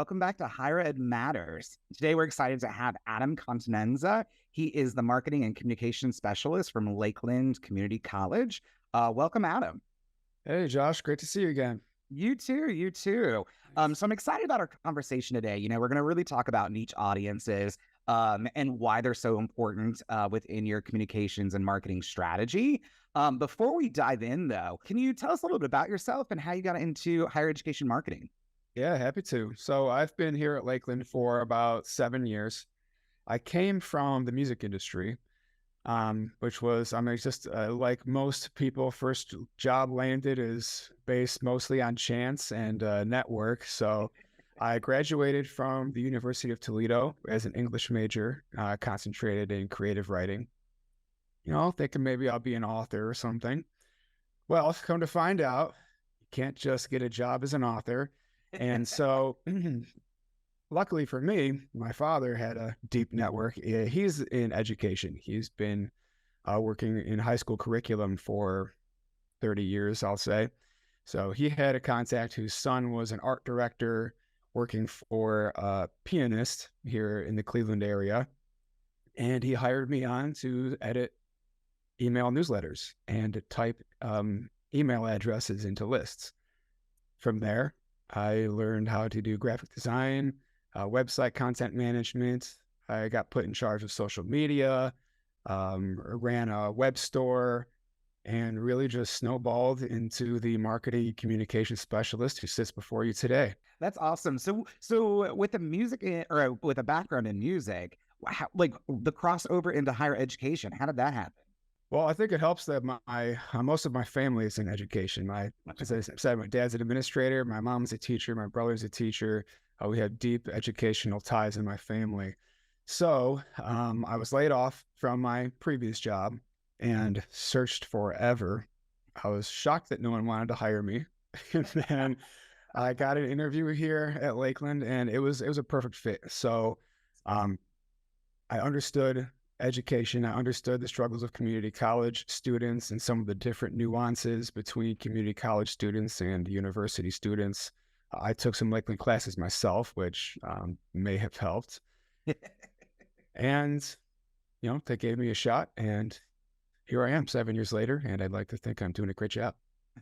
welcome back to Higher Ed Matters. Today, we're excited to have Adam Continenza. He is the Marketing and Communication Specialist from Lakeland Community College. Welcome, Adam. Hey, Josh. Great to see you again. You too, you too. So I'm excited about our conversation today. We're going to really talk about niche audiences and why they're so important within your communications and marketing strategy. Before we dive in, though, can you tell us a little bit about yourself and how you got into higher education marketing? Yeah, happy to. So I've been here at Lakeland for about 7 years. I came from the music industry, which was, just like most people, first job landed is based mostly on chance and network. So I graduated from the University of Toledo as an English major, concentrated in creative writing. Thinking maybe I'll be an author or something. Well, come to find out, you can't just get a job as an author. And so luckily for me, my father had a deep network. He's in education. He's been working in high school curriculum for 30 years, I'll say. So he had a contact whose son was an art director working for a pianist here in the Cleveland area. And he hired me on to edit email newsletters and type email addresses into lists. From there, I learned how to do graphic design, website content management. I got put in charge of social media, ran a web store, and really just snowballed into the marketing communication specialist who sits before you today. That's awesome. So with the music or with a background in music, like the crossover into higher education, how did that happen? Well, I think it helps that most of my family is in education. As I said, my dad's an administrator, my mom's a teacher, my brother's a teacher. We have deep educational ties in my family. So I was laid off from my previous job and searched forever. I was shocked that no one wanted to hire me. And then I got an interview here at Lakeland, and it was a perfect fit. So I understood education. I understood the struggles of community college students and some of the different nuances between community college students and university students. I took some Lakeland classes myself, which may have helped. And, they gave me a shot, and here I am 7 years later, and I'd like to think I'm doing a great job.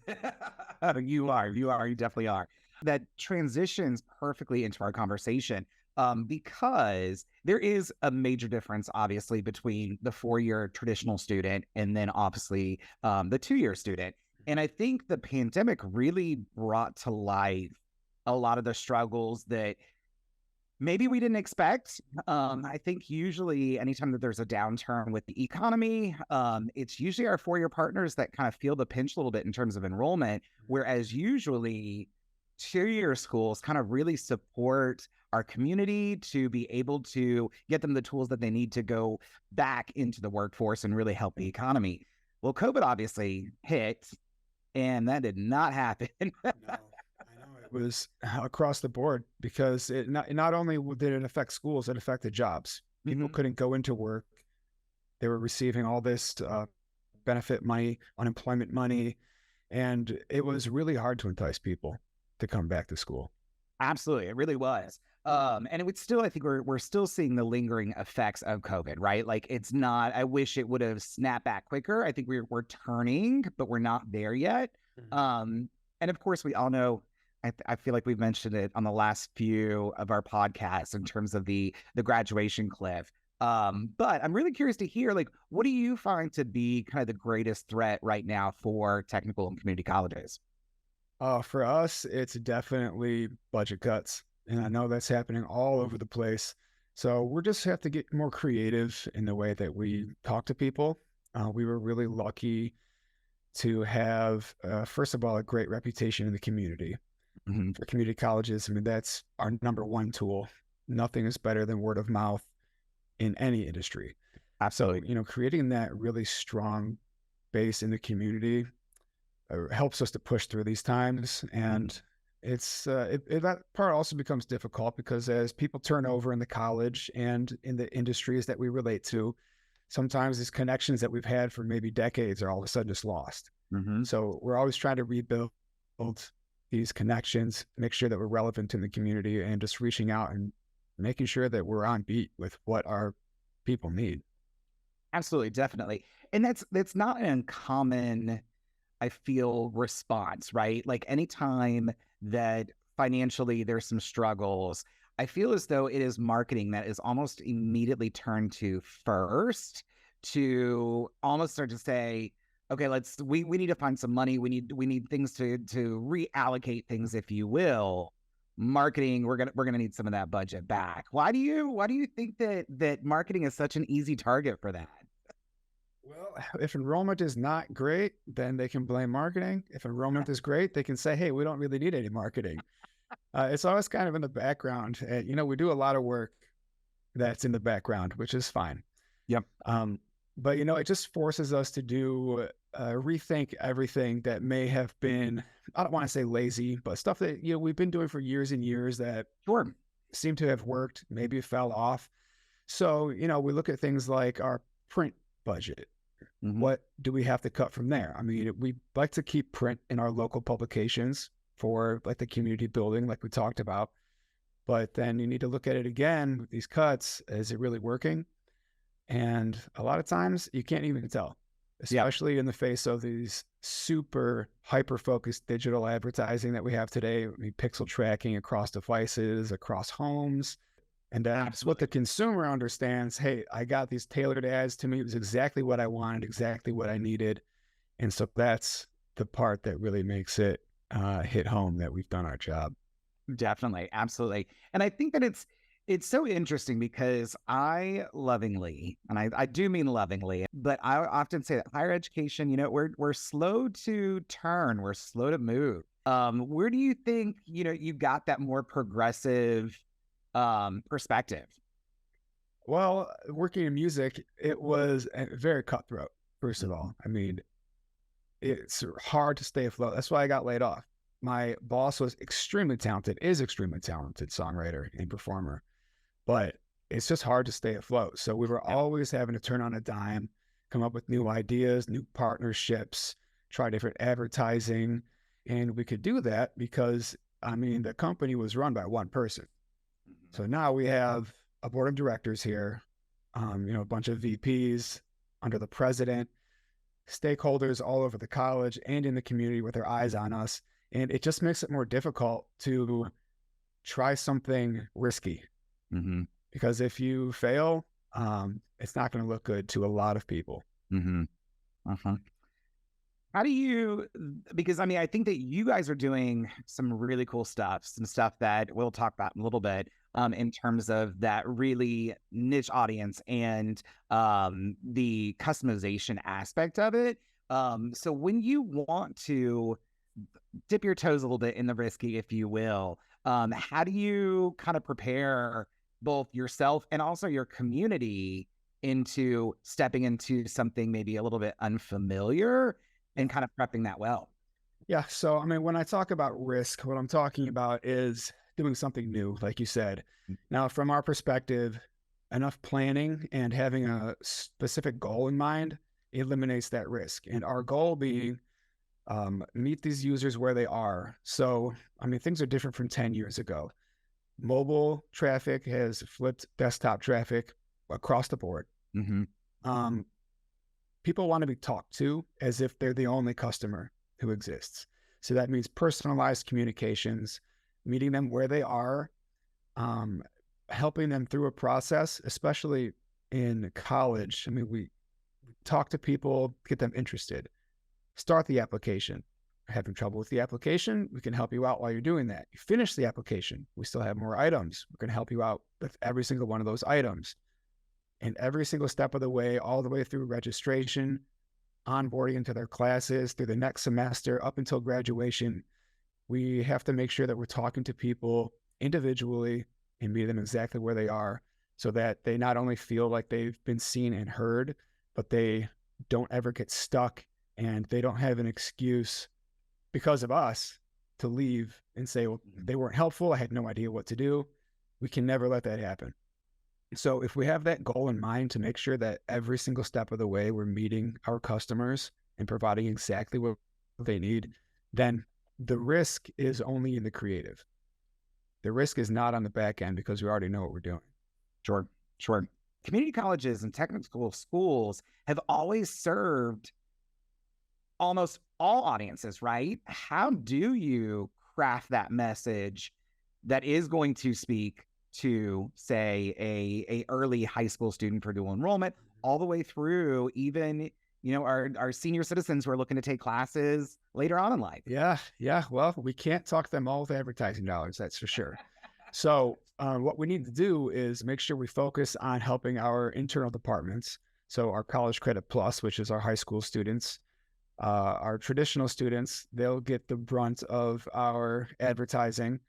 You definitely are. That transitions perfectly into our conversation. Because there is a major difference, obviously, between the 4-year traditional student and then obviously the 2-year student. And I think the pandemic really brought to life a lot of the struggles that maybe we didn't expect. I think usually anytime that there's a downturn with the economy, it's usually our 4-year partners that kind of feel the pinch a little bit in terms of enrollment, whereas usually 2-year schools kind of really support our community to be able to get them the tools that they need to go back into the workforce and really help the economy. Well, COVID obviously hit, and that did not happen. No, I know it was across the board because it not only did it affect schools, it affected jobs. People couldn't go into work. They were receiving all this benefit money, unemployment money, and it was really hard to entice people to come back to school. Absolutely. It really was. And it would still, I think we're still seeing the lingering effects of COVID, right? Like it's not, I wish it would have snapped back quicker. I think we're turning, but we're not there yet. And of course we all know, I feel like we've mentioned it on the last few of our podcasts in terms of the graduation cliff. But I'm really curious to hear, like, what do you find to be kind of the greatest threat right now for technical and community colleges? For us, it's definitely budget cuts. And I know that's happening all over the place. So we're just have to get more creative in the way that we talk to people. We were really lucky to have, first of all, a great reputation in the community. For community colleges. That's our number one tool. Nothing is better than word of mouth in any industry. Absolutely. So, creating that really strong base in the community helps us to push through these times. And it's that part also becomes difficult because as people turn over in the college and in the industries that we relate to, sometimes these connections that we've had for maybe decades are all of a sudden just lost. So we're always trying to rebuild these connections, make sure that we're relevant in the community, and just reaching out and making sure that we're on beat with what our people need. Absolutely, definitely. And that's not an uncommon, I feel, response, right? Like anytime that financially there's some struggles, I feel as though it is marketing that is almost immediately turned to first to almost start to say, okay, we need to find some money. We need things to reallocate things, if you will. Marketing, we're gonna need some of that budget back. Why do you think that marketing is such an easy target for that? Well, if enrollment is not great, then they can blame marketing. If enrollment is great, they can say, hey, we don't really need any marketing. It's always kind of in the background. We do a lot of work that's in the background, which is fine. Yep. But it just forces us to do rethink everything that may have been, I don't want to say lazy, but stuff that we've been doing for years and years that Sure. seem to have worked, maybe fell off. So we look at things like our print budget. Mhm. What do we have to cut from there? I mean, we like to keep print in our local publications for like the community building, like we talked about. But then you need to look at it again with these cuts. Is it really working? And a lot of times you can't even tell, Yep. especially in the face of these super hyper focused digital advertising that we have today. I mean, pixel tracking across devices, across homes. And that's what the Absolutely. consumer understands. Hey, I got these tailored ads to me. It was exactly what I wanted, exactly what I needed. And so that's the part that really makes it hit home that we've done our job. Definitely, absolutely. And I think that it's so interesting because I lovingly, and I do mean lovingly, but I often say that higher education, we're slow to turn, we're slow to move. Where do you think, you got that more progressive perspective? Well, working in music, it was very cutthroat, first of Mhm. all. I mean, it's hard to stay afloat. That's why I got laid off. My boss was extremely talented, is extremely talented songwriter and performer, but it's just hard to stay afloat. So we were Yeah. always having to turn on a dime, come up with new ideas, new partnerships, try different advertising. And we could do that because, I mean, the company was run by one person. Mhm. So now we have a board of directors here, a bunch of VPs under the president, stakeholders all over the college and in the community with their eyes on us. And it just makes it more difficult to try something risky Mhm. because if you fail, it's not going to look good to a lot of people. Mhm. Uh-huh. How do you, because I mean, I think that you guys are doing some really cool stuff, some stuff that we'll talk about in a little bit, in terms of that really niche audience and the customization aspect of it. So when you want to dip your toes a little bit in the risky, if you will, how do you kind of prepare both yourself and also your community into stepping into something maybe a little bit unfamiliar and kind of prepping that well? Yeah. So, I mean, when I talk about risk, what I'm talking about is doing something new, like you said. Now, from our perspective, enough planning and having a specific goal in mind eliminates that risk. And our goal being meet these users where they are. So, I mean, things are different from 10 years ago. Mobile traffic has flipped desktop traffic across the board. Mm-hmm. Um, People want to be talked to as if they're the only customer who exists. So that means personalized communications, meeting them where they are, um, helping them through a process, especially in college. I mean, we talk to people, get them interested, start the application. Having trouble with the application, we can help you out while you're doing that. You finish the application, we still have more items. We're going to help you out with every single one of those items. And every single step of the way, all the way through registration, onboarding into their classes, through the next semester, up until graduation, we have to make sure that we're talking to people individually and meet them exactly where they are so that they not only feel like they've been seen and heard, but they don't ever get stuck and they don't have an excuse because of us to leave and say, well, Mhm. they weren't helpful. I had no idea what to do. We can never let that happen. So if we have that goal in mind to make sure that every single step of the way we're meeting our customers and providing exactly what they need, then the risk is only in the creative. The risk is not on the back end because we already know what we're doing. Sure, sure. Community colleges and technical schools have always served almost all audiences, right? How do you craft that message that is going to speak to, say, a early high school student for dual enrollment, all the way through even, our senior citizens who are looking to take classes later on in life? Yeah, yeah. Well, we can't talk them all with advertising dollars, that's for sure. So, what we need to do is make sure we focus on helping our internal departments. So, our College Credit Plus, which is our high school students, our traditional students, they'll get the brunt of our advertising.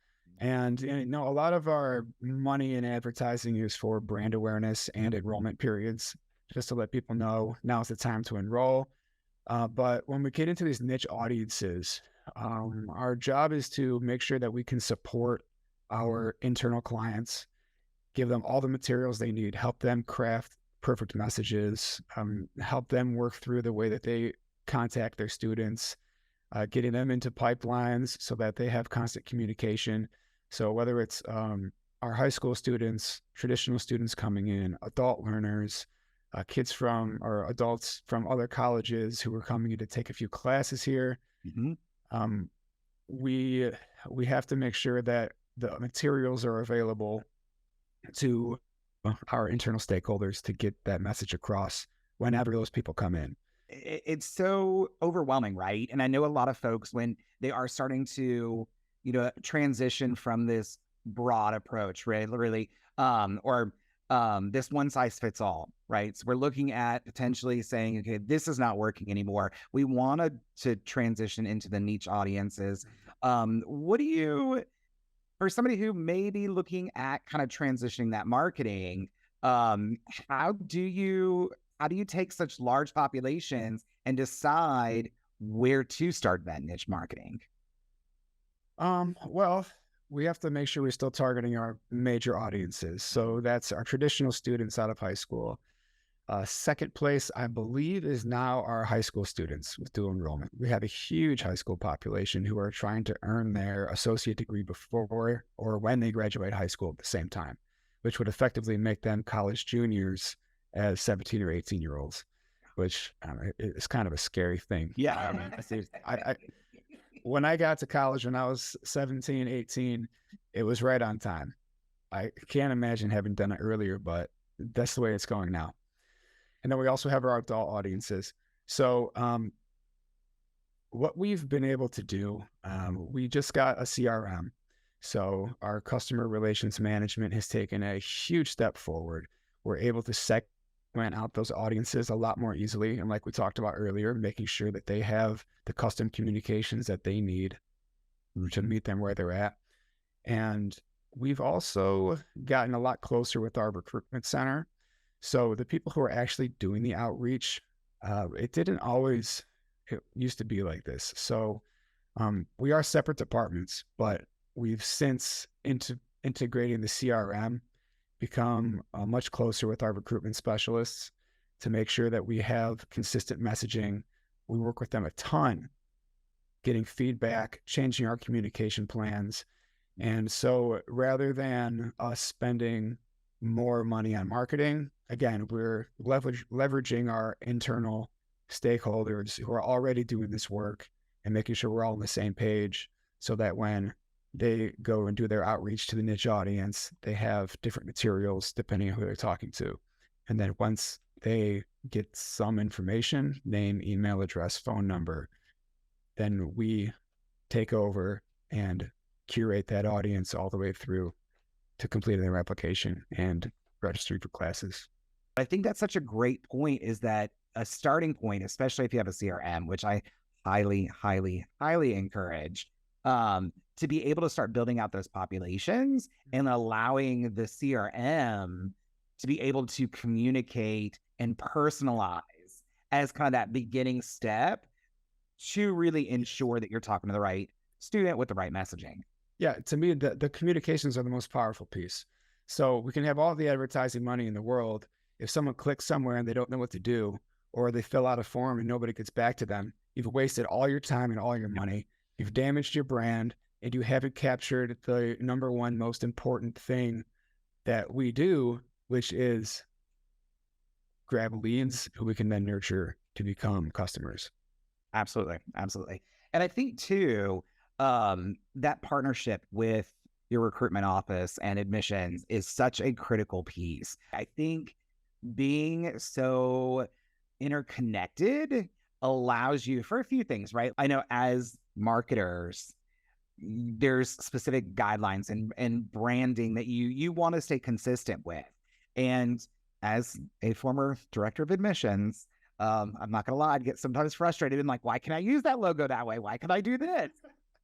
And, a lot of our money in advertising is for brand awareness and enrollment periods, just to let people know now's the time to enroll. But when we get into these niche audiences, our job is to make sure that we can support our internal clients, give them all the materials they need, help them craft perfect messages, help them work through the way that they contact their students, getting them into pipelines so that they have constant communication. So whether it's our high school students, traditional students coming in, adult learners, kids from or adults from other colleges who are coming in to take a few classes here, Mm-hmm. we have to make sure that the materials are available to our internal stakeholders to get that message across whenever those people come in. It's so overwhelming, right? And I know a lot of folks, when they are starting to, transition from this broad approach, right? Really, or this one size fits all, right? So we're looking at potentially saying, okay, this is not working anymore. We wanted to transition into the niche audiences. What do you, for somebody who may be looking at kind of transitioning that marketing, how do you take such large populations and decide where to start that niche marketing? Well, we have to make sure we're still targeting our major audiences. So that's our traditional students out of high school. Second place, I believe, is now our high school students with dual enrollment. We have a huge high school population who are trying to earn their associate degree before or when they graduate high school at the same time, which would effectively make them college juniors as 17 or 18-year-olds, which is kind of a scary thing. Yeah. When I got to college when I was 17, 18, it was right on time. I can't imagine having done it earlier, but that's the way it's going now. And then we also have our adult audiences. So what we've been able to do, we just got a CRM. So our customer relations management has taken a huge step forward. We're able to segment out those audiences a lot more easily. And like we talked about earlier, making sure that they have the custom communications that they need to meet them where they're at. And we've also gotten a lot closer with our recruitment center. So the people who are actually doing the outreach, it used to be like this. So we are separate departments, but we've since integrating the CRM, become much closer with our recruitment specialists to make sure that we have consistent messaging. We work with them a ton, getting feedback, changing our communication plans. And so rather than us spending more money on marketing, again, we're leveraging our internal stakeholders who are already doing this work and making sure we're all on the same page so that when they go and do their outreach to the niche audience, they have different materials depending on who they're talking to. And then once they get some information, name, email address, phone number, then we take over and curate that audience all the way through to completing their application and registering for classes. I think that's such a great point, is that a starting point, especially if you have a CRM, which I highly, highly, highly encourage, to be able to start building out those populations and allowing the CRM to be able to communicate and personalize as kind of that beginning step to really ensure that you're talking to the right student with the right messaging. Yeah, to me, the communications are the most powerful piece. So we can have all the advertising money in the world. If someone clicks somewhere and they don't know what to do, or they fill out a form and nobody gets back to them, you've wasted all your time and all your money. you've damaged your brand, and you haven't captured the number one most important thing that we do, which is grab leads who we can then nurture to become customers. Absolutely. Absolutely. And I think too, that partnership with your recruitment office and admissions is such a critical piece. I think being so interconnected allows you for a few things, right? I know as marketers, there's specific guidelines and branding that you want to stay consistent with. And as a former director of admissions, I'm not gonna lie, I'd get sometimes frustrated and like, why can I use that logo that way? Why can I do this?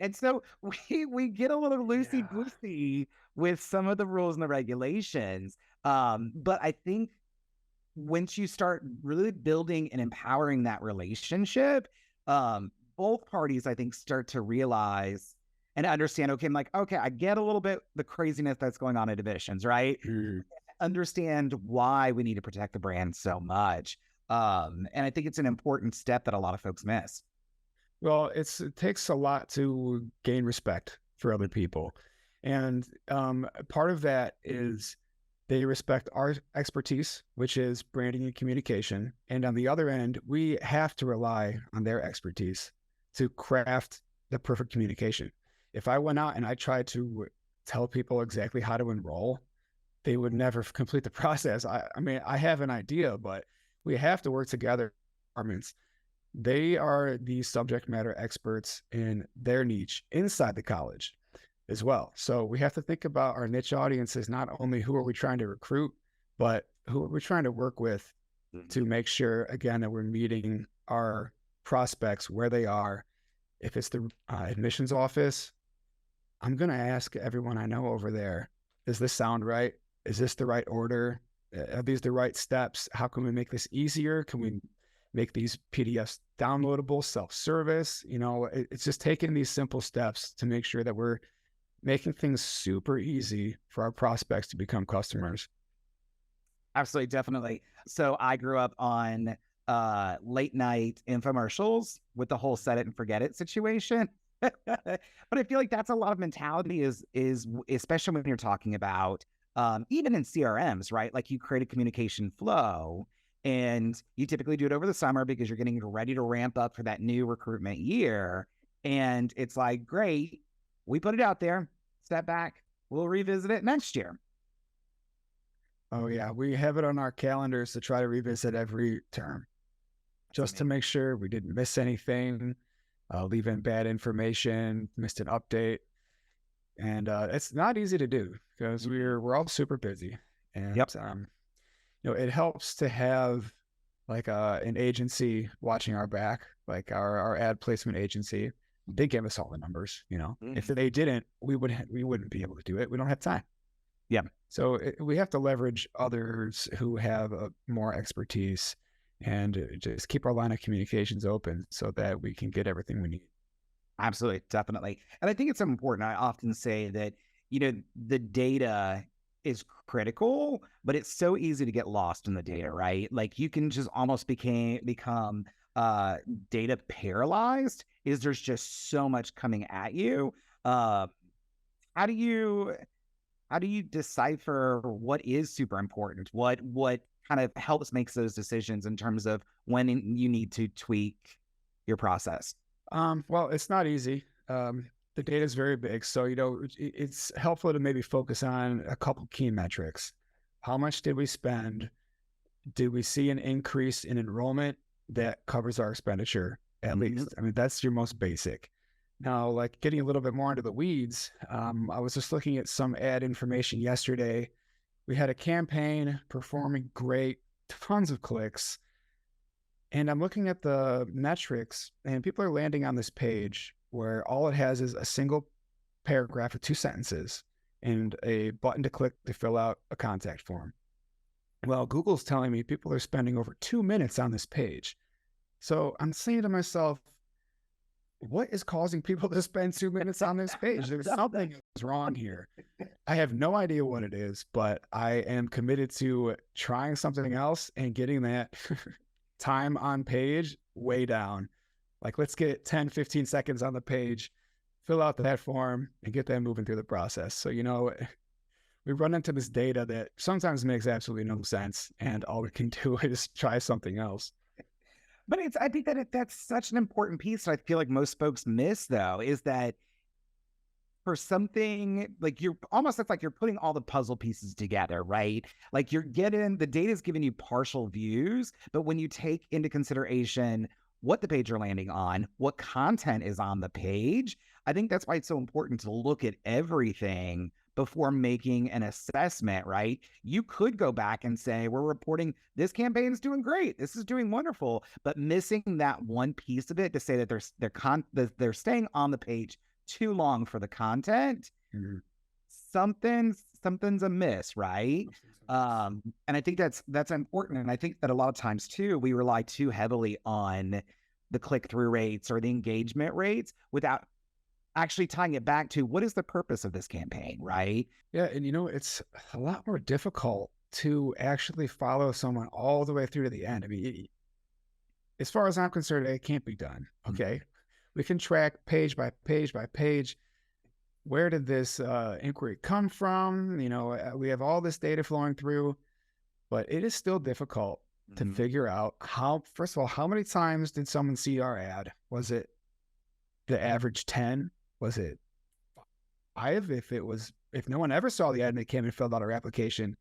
And so we get a little loosey goosey with some of the rules and the regulations. But I think once you start really building and empowering that relationship, both parties, I think, start to realize and understand, okay, I'm like, okay, I get a little bit the craziness that's going on at admissions, right? Understand why we need to protect the brand so much. And I think it's an important step that a lot of folks miss. Well, it takes a lot to gain respect for other people. And part of that is they respect our expertise, which is branding and communication. And on the other end, we have to rely on their expertise to craft the perfect communication. If I went out and I tried to tell people exactly how to enroll, they would never complete the process. I mean, I have an idea, but we have to work together. Departments. They are the subject matter experts in their niche inside the college as well. So we have to think about our niche audiences, not only who are we trying to recruit, but who are we trying to work with to make sure, again, that we're meeting our prospects where they are. If it's the admissions office, I'm going to ask everyone I know over there, does this sound right? Is this the right order? Are these the right steps? How can we make this easier? Can we make these PDFs downloadable, self-service? You know, it's just taking these simple steps to make sure that we're making things super easy for our prospects to become customers. Absolutely, definitely. So I grew up on late night infomercials with the whole set it and forget it situation. But I feel like that's a lot of mentality is especially when you're talking about even in CRMs, right? Like you create a communication flow and you typically do it over the summer because you're getting ready to ramp up for that new recruitment year. And it's like, great, we put it out there, step back, we'll revisit it next year. Oh yeah, we have it on our calendars to try to revisit every term, just to make sure we didn't miss anything, leave in bad information, missed an update. And it's not easy to do because we're all super busy. And Yep. you know, it helps to have like an agency watching our back, like our ad placement agency. They give us all the numbers, you know. If they didn't, we wouldn't be able to do it. We don't have time. Yeah. So we have to leverage others who have more expertise and just keep our line of communications open so that we can get everything we need. Absolutely, definitely. And I think it's important. I often say that, you know, the data is critical, but it's so easy to get lost in the data, right? Like you can just almost become data paralyzed. Is there's just so much coming at you. How do you decipher what is super important? What kind of helps makes those decisions in terms of when you need to tweak your process? Well, it's not easy. The data is very big. So, you know, it's helpful to maybe focus on a couple key metrics. How much did we spend? Did we see an increase in enrollment that covers our expenditure at least? I mean, that's your most basic. Now, like getting a little bit more into the weeds, I was just looking at some ad information yesterday. We had a campaign performing great, tons of clicks. And I'm looking at the metrics, and people are landing on this page where all it has is a single paragraph of 2 sentences and a button to click to fill out a contact form. Well, Google's telling me people are spending over 2 minutes on this page. So I'm saying to myself, what is causing people to spend 2 minutes on this page? There's something wrong here. I have no idea what it is, but I am committed to trying something else and getting that time on page way down. Like let's get 10, 15 seconds on the page fill out that form and get that moving through the process. So, we run into this data that sometimes makes absolutely no sense, and all we can do is try something else. But I think that that's such an important piece that I feel like most folks miss, though, is that for something like it's like you're putting all the puzzle pieces together, right? Like the data is giving you partial views, but when you take into consideration what the page you're landing on, what content is on the page, I think that's why it's so important to look at everything before making an assessment, right? You could go back and say, we're reporting this campaign is doing great. This is doing wonderful, but missing that one piece of it to say that they're staying on the page too long for the content, Mhm. something's amiss, right? And I think that's important. And I think that a lot of times too, we rely too heavily on the click-through rates or the engagement rates without actually tying it back to what is the purpose of this campaign, right? Yeah, and it's a lot more difficult to actually follow someone all the way through to the end. I mean, as far as I'm concerned, it can't be done. Okay. We can track page by page by page. Where did this inquiry come from? We have all this data flowing through, but it is still difficult to Mhm. figure out first of all, how many times did someone see our ad? Was it the average 10? Was it 5? If no one ever saw the ad and they came and filled out our application,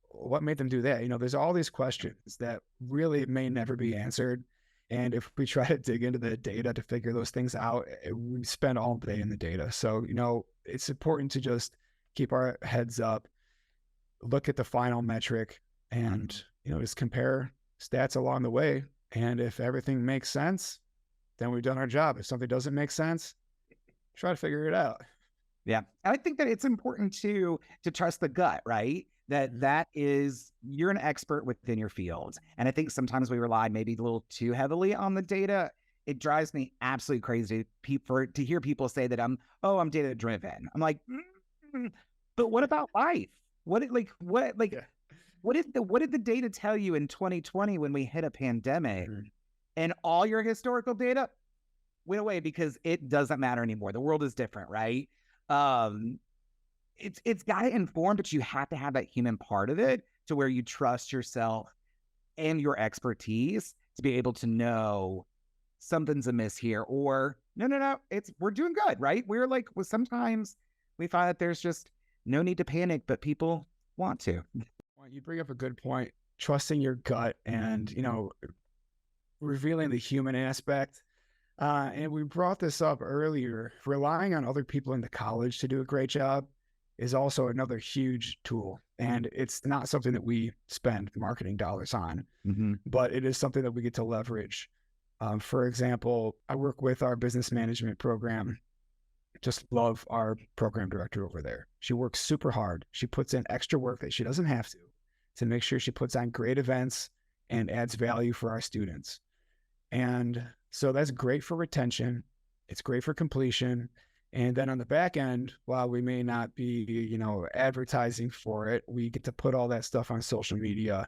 what made them do that? There's all these questions that really may never be answered. And if we try to dig into the data to figure those things out, we spend all day in the data. So, it's important to just keep our heads up, look at the final metric, and, just compare stats along the way. And if everything makes sense, then we've done our job. If something doesn't make sense, try to figure it out. Yeah. And I think that it's important to trust the gut, right? That is, you're an expert within your field. And I think sometimes we rely maybe a little too heavily on the data. It drives me absolutely crazy to hear people say that I'm data driven. I'm like, but what about life? Yeah. What did the data tell you in 2020 when we hit a pandemic Mhm. and all your historical data went away because it doesn't matter anymore. The world is different, right? Um, it's got to inform, but you have to have that human part of it to where you trust yourself and your expertise to be able to know something's amiss here, or no, we're doing good, right? We're like, well, sometimes we find that there's just no need to panic, but people want to. Well, you bring up a good point. Trusting your gut and, revealing the human aspect. And we brought this up earlier. Relying on other people in the college to do a great job is also another huge tool. And it's not something that we spend marketing dollars on, Mm-hmm. but it is something that we get to leverage. For example, I work with our business management program. Just love our program director over there. She works super hard. She puts in extra work that she doesn't have to make sure she puts on great events and adds value for our students. And so that's great for retention. It's great for completion. And then on the back end, while we may not be, advertising for it, we get to put all that stuff on social media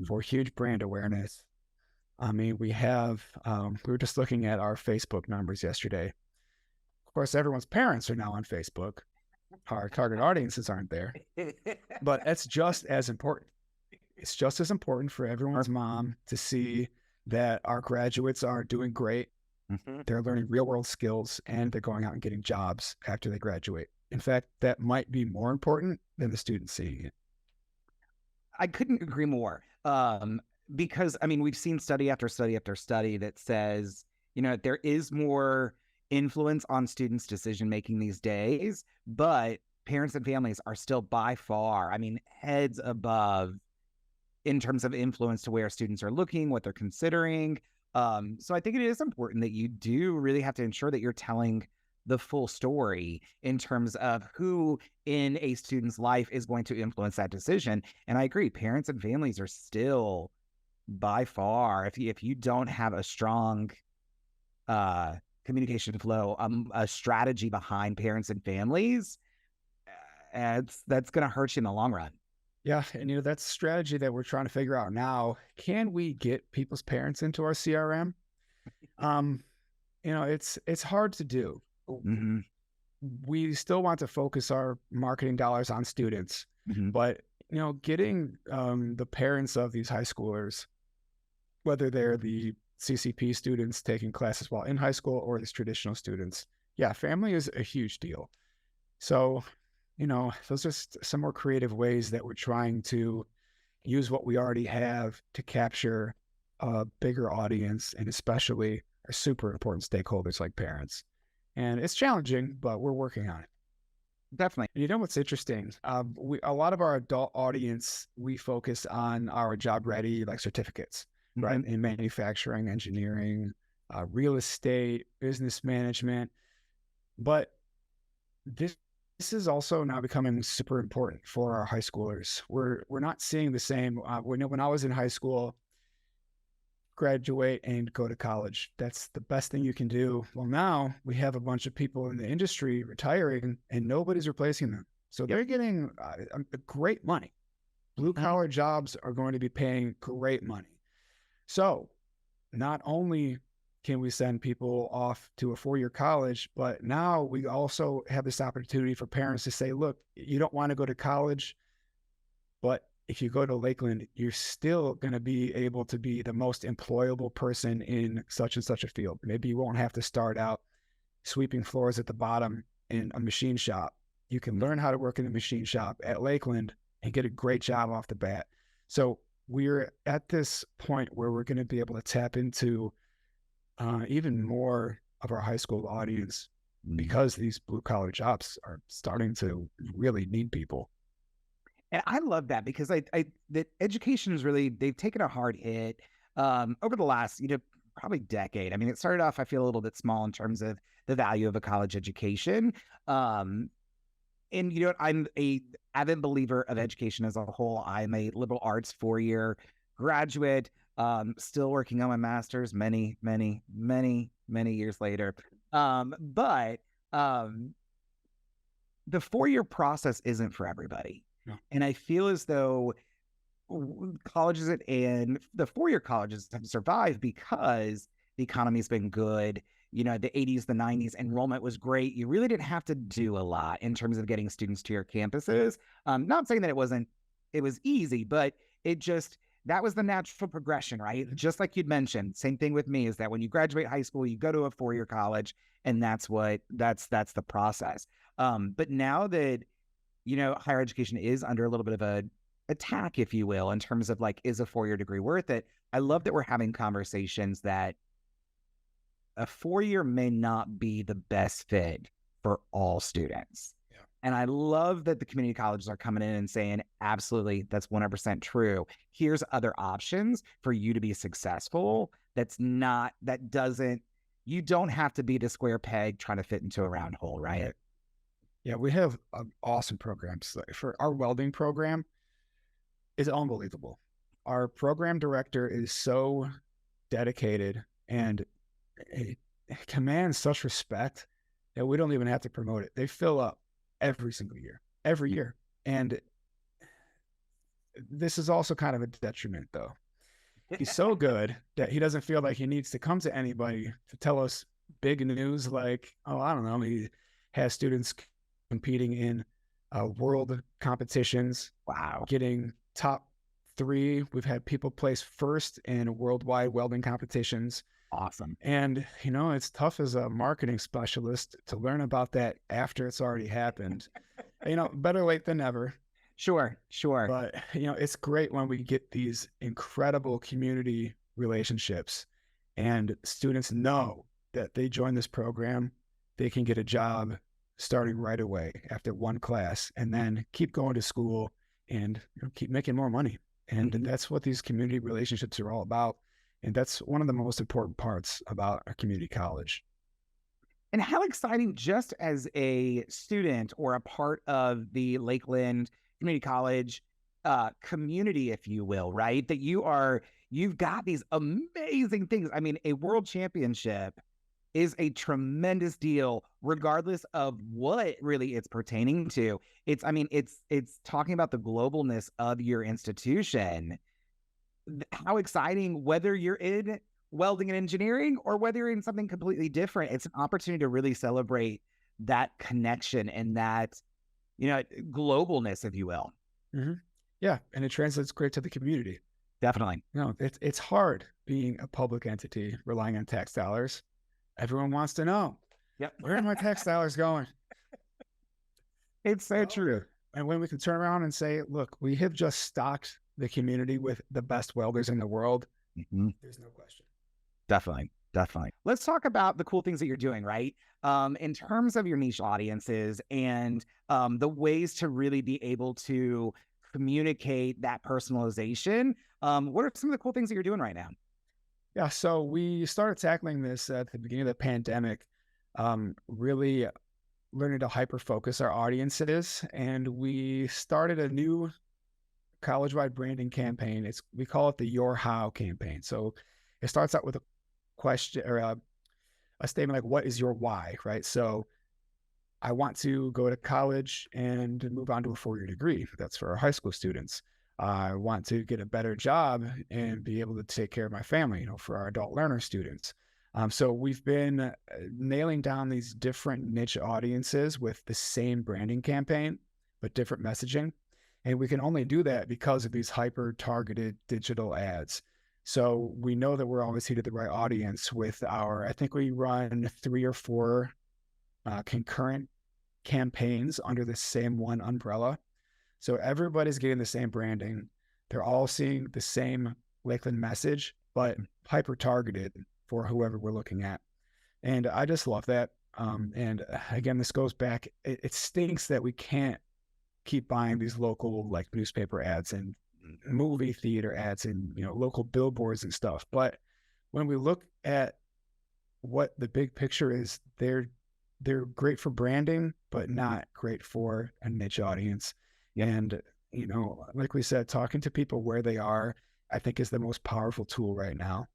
for huge brand awareness. I mean, we were just looking at our Facebook numbers yesterday. Of course, everyone's parents are now on Facebook. Our target audiences aren't there, but it's just as important. It's just as important for everyone's mom to see that our graduates are doing great. Mm-hmm. They're learning real world skills and they're going out and getting jobs after they graduate. In fact, that might be more important than the students seeing it. I couldn't agree more. Because I mean, we've seen study after study after study that says, there is more influence on students' decision making these days, but parents and families are still by far, I mean, heads above in terms of influence to where students are looking, what they're considering. So I think it is important that you do really have to ensure that you're telling the full story in terms of who in a student's life is going to influence that decision. And I agree, parents and families are still by far, if you don't have a strong communication flow, a strategy behind parents and families, that's going to hurt you in the long run. Yeah. And, that's a strategy that we're trying to figure out now. Can we get people's parents into our CRM? It's hard to do. Mm-hmm. We still want to focus our marketing dollars on students, Mm-hmm. but getting the parents of these high schoolers, whether they're the CCP students taking classes while in high school or these traditional students, yeah, family is a huge deal. So, those are some more creative ways that we're trying to use what we already have to capture a bigger audience, and especially our super important stakeholders like parents. And it's challenging, but we're working on it. Definitely. You know what's interesting? A lot of our adult audience, we focus on our job ready like certificates, right? Mm-hmm. In manufacturing, engineering, real estate, business management. But this is also now becoming super important for our high schoolers. We're not seeing the same. When I was in high school, graduate and go to college. That's the best thing you can do. Well, now we have a bunch of people in the industry retiring, and nobody's replacing them. So they're getting great money. Blue collar jobs are going to be paying great money. So not only can we send people off to a 4-year college, but now we also have this opportunity for parents to say, look, you don't want to go to college, but if you go to Lakeland, you're still going to be able to be the most employable person in such and such a field. Maybe you won't have to start out sweeping floors at the bottom in a machine shop. You can learn how to work in a machine shop at Lakeland and get a great job off the bat. So we're at this point where we're going to be able to tap into even more of our high school audience because these blue collar jobs are starting to really need people. And I love that because that education is really, they've taken a hard hit over the last, probably decade. I mean, it started off, I feel, a little bit small in terms of the value of a college education. And I'm a avid believer of education as a whole. I'm a liberal arts 4-year graduate, still working on my master's many, many, many, many years later. But the 4-year process isn't for everybody. No. And I feel as though colleges and the 4-year colleges have survived because the economy's been good. The 80s, the 90s, enrollment was great. You really didn't have to do a lot in terms of getting students to your campuses. Not saying that it was easy, but that was the natural progression, right? Just like you'd mentioned, same thing with me is that when you graduate high school, you go to a 4-year college, and that's the process. But now that, higher education is under a little bit of a attack, if you will, in terms of like, is a 4-year degree worth it? I love that we're having conversations that a 4-year may not be the best fit for all students. Yeah. And I love that the community colleges are coming in and saying, absolutely, that's 100% true. Here's other options for you to be successful. You don't have to be the square peg trying to fit into a round hole, right? Yeah, we have awesome programs. For our welding program is unbelievable. Our program director is so dedicated and it commands such respect that we don't even have to promote it. They fill up every single year, every year. And this is also kind of a detriment, though. He's so good that he doesn't feel like he needs to come to anybody to tell us big news like, oh, I don't know, he has students competing in world competitions. Wow. Getting top 3. We've had people place first in worldwide welding competitions. Awesome. And, it's tough as a marketing specialist to learn about that after it's already happened. Better late than never. Sure. But, it's great when we get these incredible community relationships and students know that they join this program, they can get a job starting right away after one class and then keep going to school and keep making more money. And that's what these community relationships are all about. And that's one of the most important parts about a community college. And how exciting, just as a student or a part of the Lakeland Community College community, if you will, right? That you've got these amazing things. I mean, a world championship is a tremendous deal, regardless of what really it's pertaining to. It's talking about the globalness of your institution. How exciting, whether you're in welding and engineering, or whether you're in something completely different. It's an opportunity to really celebrate that connection and that, globalness, if you will. Hmm. Yeah, and it translates great to the community. Definitely. It's hard being a public entity relying on tax dollars. Everyone wants to know, Yep. where are my tax dollars going? It's so true. And when we can turn around and say, look, we have just stocked the community with the best welders in the world, there's no question. Definitely. Definitely. Let's talk about the cool things that you're doing, right? In terms of your niche audiences and the ways to really be able to communicate that personalization. What are some of the cool things that you're doing right now? Yeah, so we started tackling this at the beginning of the pandemic, really learning to hyper focus our audiences. And we started a new college-wide branding campaign. We call it the Your How campaign. So it starts out with a question or a statement like, what is your why, right? So I want to go to college and move on to a 4-year degree. That's for our high school students. I want to get a better job and be able to take care of my family, for our adult learner students. So we've been nailing down these different niche audiences with the same branding campaign, but different messaging. And we can only do that because of these hyper targeted digital ads. So we know that we're always hitting the right audience with I think we run 3 or 4 concurrent campaigns under the same one umbrella. So everybody's getting the same branding. They're all seeing the same Lakeland message, but hyper targeted for whoever we're looking at. And I just love that. And again, this goes back, it stinks that we can't keep buying these local like newspaper ads and movie theater ads and, local billboards and stuff. But when we look at what the big picture is, they're great for branding, but not great for a niche audience. And, like we said, talking to people where they are, I think is the most powerful tool right now.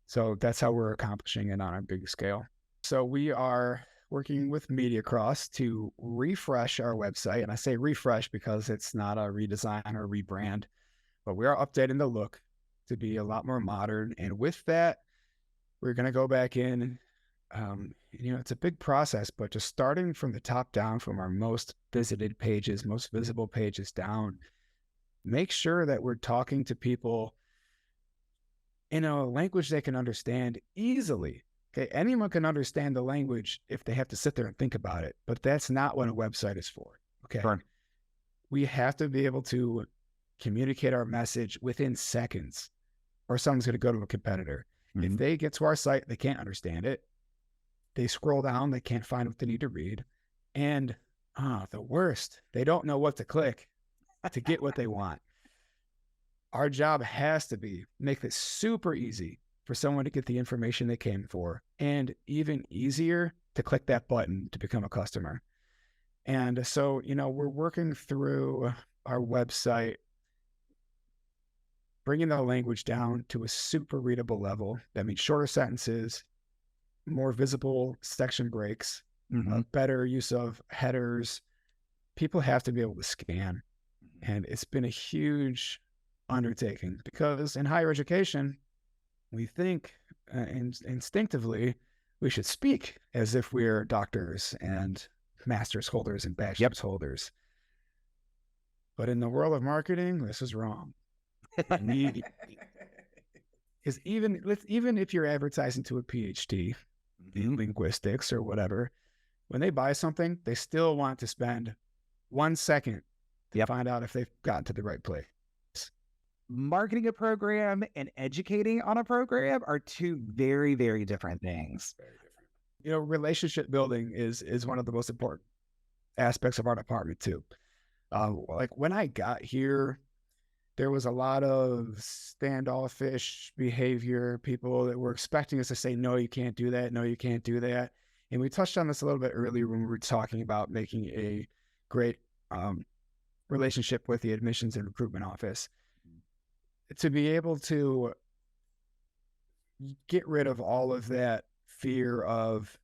So that's how we're accomplishing it on a big scale. So we are working with MediaCross to refresh our website. And I say refresh because it's not a redesign or rebrand, but we are updating the look to be a lot more modern. And with that, we're going to go back in. It's a big process, but just starting from the top down, from our most visited pages, most visible pages down, make sure that we're talking to people in a language they can understand easily. Okay, anyone can understand the language if they have to sit there and think about it, but that's not what a website is for. Okay, Sure. We have to be able to communicate our message within seconds, or someone's going to go to a competitor. If they get to our site, they can't understand it. They scroll down, they can't find what they need to read. And the worst, they don't know what to click to get what they want. Our job has to be make this super easy for someone to get the information they came for, and even easier to click that button to become a customer. And so, we're working through our website, bringing the language down to a super readable level. That means shorter sentences, more visible section breaks, better use of headers. People have to be able to scan. And it's been a huge undertaking because in higher education, we think instinctively we should speak as if we're doctors and master's holders and bachelor's holders. But in the world of marketing, this is wrong. Because even if you're advertising to a PhD in linguistics or whatever, when they buy something, they still want to spend 1 second to find out if they've gotten to the right place. Marketing a program and educating on a program are two very, very different things. Very different. Relationship building is one of the most important aspects of our department too. Like when I got here, there was a lot of standoffish behavior, people that were expecting us to say, no, you can't do that. No, you can't do that. And we touched on this a little bit earlier when we were talking about making a great relationship with the admissions and recruitment office. To be able to get rid of all of that fear of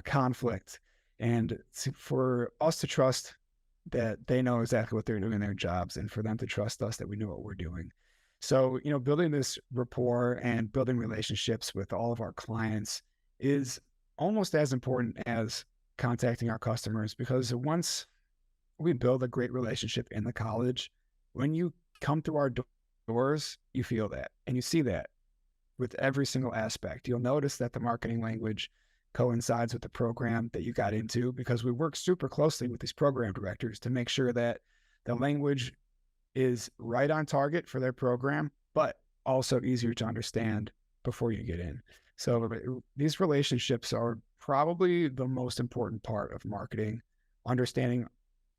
conflict, and for us to trust that they know exactly what they're doing in their jobs, and for them to trust us that we know what we're doing. So, building this rapport and building relationships with all of our clients is almost as important as contacting our customers, because once we build a great relationship in the college, when you come through our doors, you feel that and you see that with every single aspect. You'll notice that the marketing language coincides with the program that you got into, because we work super closely with these program directors to make sure that the language is right on target for their program, but also easier to understand before you get in. So these relationships are probably the most important part of marketing, understanding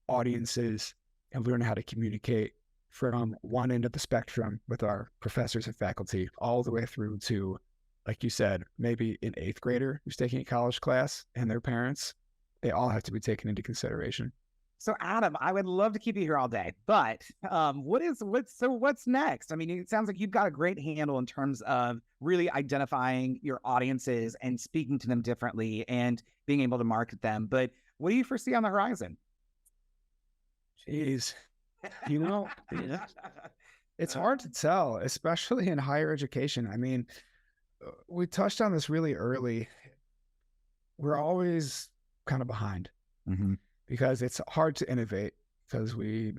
audiences and learning how to communicate from one end of the spectrum with our professors and faculty all the way through to, like you said, maybe an eighth grader who's taking a college class and their parents. They all have to be taken into consideration. So Adam, I would love to keep you here all day, but what's next? I mean, it sounds like you've got a great handle in terms of really identifying your audiences and speaking to them differently and being able to market them. But what do you foresee on the horizon? Jeez, it's hard to tell, especially in higher education. I mean, we touched on this really early. We're always kind of behind. Mm-hmm. Because it's hard to innovate, because we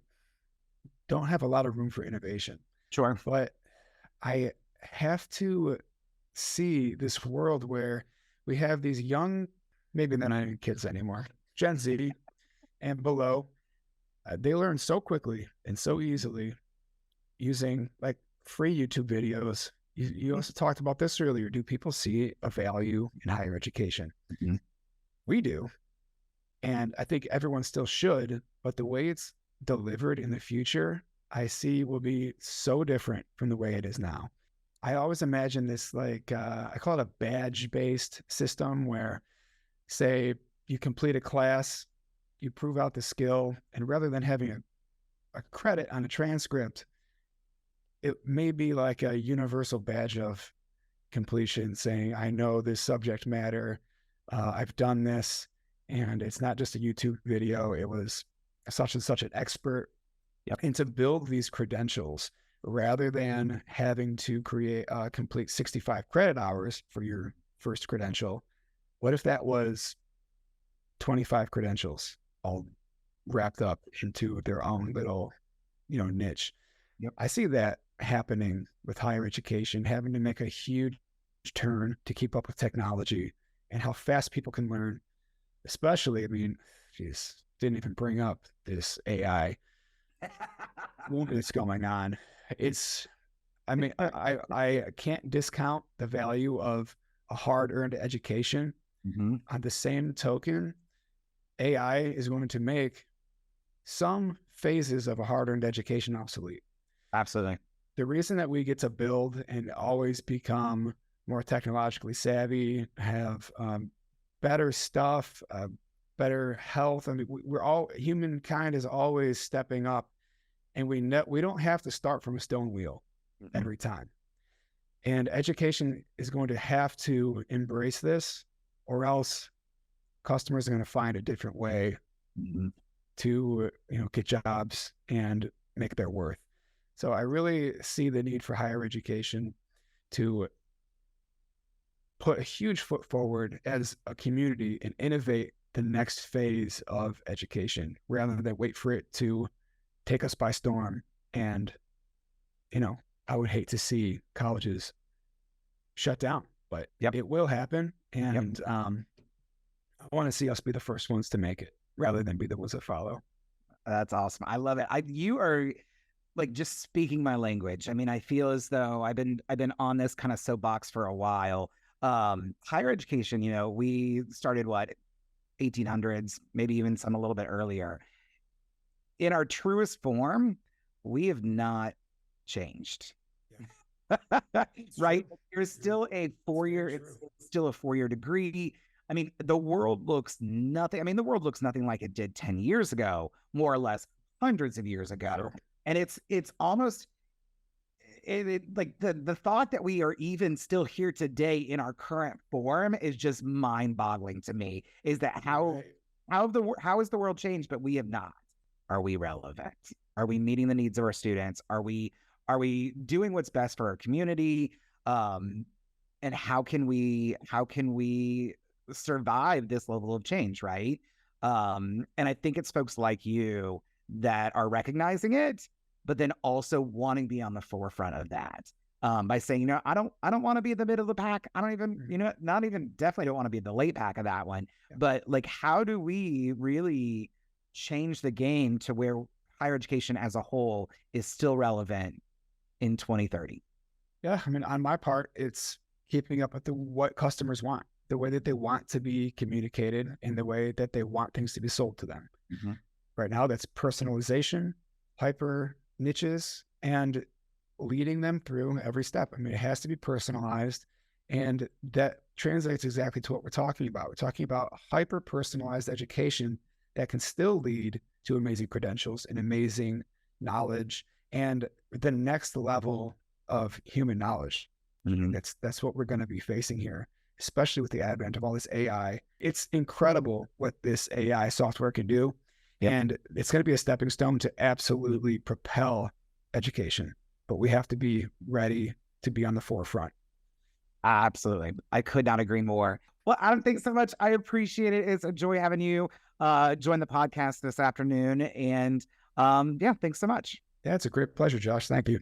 don't have a lot of room for innovation. Sure. But I have to see this world where we have these young, maybe they're not even kids anymore, Gen Z and below. They learn so quickly and so easily using like free YouTube videos. You also talked about this earlier. Do people see a value in higher education? Mm-hmm. We do. And I think everyone still should, but the way it's delivered in the future, I see will be so different from the way it is now. I always imagine this like, I call it a badge-based system where, say, you complete a class, you prove out the skill, and rather than having a credit on a transcript, it may be like a universal badge of completion saying, I know this subject matter, I've done this. And it's not just a YouTube video, it was such and such an expert. Yep. And to build these credentials, rather than having to create complete 65 credit hours for your first credential, what if that was 25 credentials all wrapped up into their own little, niche? Yep. I see that happening with higher education, having to make a huge turn to keep up with technology and how fast people can learn. Especially, I mean, didn't even bring up this AI that's going on. I can't discount the value of a hard-earned education. Mm-hmm. On the same token, AI is going to make some phases of a hard-earned education obsolete. Absolutely. The reason that we get to build and always become more technologically savvy, have better stuff, better health. I mean, humankind is always stepping up, and we don't have to start from a stone wheel every time. And education is going to have to embrace this, or else customers are going to find a different way to, get jobs and make their worth. So I really see the need for higher education to put a huge foot forward as a community and innovate the next phase of education rather than wait for it to take us by storm. And, I would hate to see colleges shut down, but It will happen. And I want to see us be the first ones to make it rather than be the ones that follow. That's awesome. I love it. You are like just speaking my language. I mean, I feel as though I've been on this kind of soapbox for a while. Higher education, we started 1800s, maybe even some a little bit earlier. In our truest form, we have not changed. Right? There's still a 4-year, it's still a 4-year degree. I mean, the world looks nothing. I mean, the world looks nothing like it did 10 years ago, more or less hundreds of years ago. Sure. And it's almost like the thought that we are even still here today in our current form is just mind-boggling to me. Is that how has the world changed, but we have not? Are we relevant? Are we meeting the needs of our students? Are we Are we doing what's best for our community? And how can we survive this level of change, right? And I think it's folks like you that are recognizing it, but then also wanting to be on the forefront of that. By saying, I don't want to be in the middle of the pack. I don't even, not even definitely don't want to be in the late pack of that one. Yeah. But like, how do we really change the game to where higher education as a whole is still relevant in 2030? Yeah, I mean, on my part, it's keeping up with what customers want, the way that they want to be communicated, and the way that they want things to be sold to them. Mm-hmm. Right now, that's personalization, hyper niches, and leading them through every step. I mean, it has to be personalized, and that translates exactly to what we're talking about. We're talking about hyper personalized education that can still lead to amazing credentials and amazing knowledge and the next level of human knowledge. Mm-hmm. That's what we're going to be facing here, especially with the advent of all this AI. It's incredible what this AI software can do. Yep. And it's going to be a stepping stone to absolutely propel education. But we have to be ready to be on the forefront. Absolutely. I could not agree more. Well, Adam, thanks so much. I appreciate it. It's a joy having you join the podcast this afternoon. And yeah, thanks so much. Yeah, it's a great pleasure, Josh. Thank you.